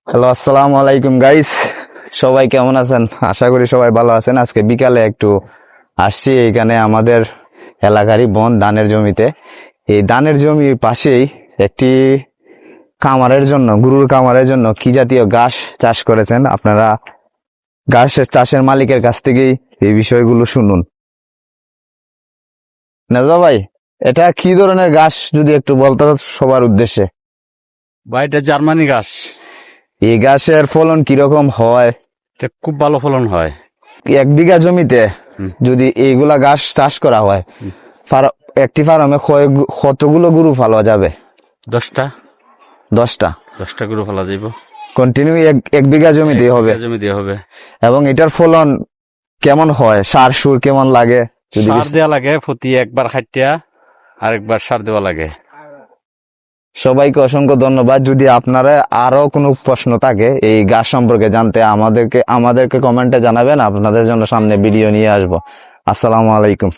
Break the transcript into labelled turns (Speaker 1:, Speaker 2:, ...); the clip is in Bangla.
Speaker 1: হ্যালো, আসসালামু আলাইকুম গাইস। সবাই কেমন আছেন? আশা করি সবাই ভালো আছেন। আজকে বিকালে একটু আসছি এখানে আমাদের এলাকারই ধানের জমিতে। এই ধানের জমির পাশেই একটি খামারের জন্য, গরুর খামারের জন্য কি জাতীয় ঘাস চাষ করেছেন আপনারা। ঘাসের চাষের মালিকের কাছ থেকেই এই বিষয়গুলো শুনুন। নাজবা ভাই, এটা কি ধরনের ঘাস যদি একটু বলতে সবার উদ্দেশ্যে।
Speaker 2: বা এটা জার্মানি ঘাস।
Speaker 1: এই ঘাসের ফলন কিরকম হয়?
Speaker 2: এটা খুব ভালো ফলন হয়।
Speaker 1: 1 বিঘা জমিতে যদি এইগুলা ঘাস চাষ করা হয়, একটি ফার্মে কতগুলো গরু পালা যাবে?
Speaker 2: 10টা
Speaker 1: 10টা।
Speaker 2: 10টা গরু ফেলা যাইব।
Speaker 1: কন্টিনিউ 1 বিঘা জমিতে হবে।
Speaker 2: জমি দিয়ে হবে।
Speaker 1: এবং এটার ফলন কেমন হয়? সার সুর কেমন লাগে? যদি
Speaker 2: সার দেওয়া লাগে, প্রতি একবার খাইটিয়া আর একবার সার দেওয়া লাগে।
Speaker 1: সবাইকে অসংখ্য ধন্যবাদ। যদি আপনারা আরো কোনো প্রশ্ন থাকে এই গাছ সম্পর্কে জানতে, আমাদেরকে কমেন্টে জানাবেন। আপনাদের জন্য সামনে ভিডিও নিয়ে আসবো। আসসালামু আলাইকুম।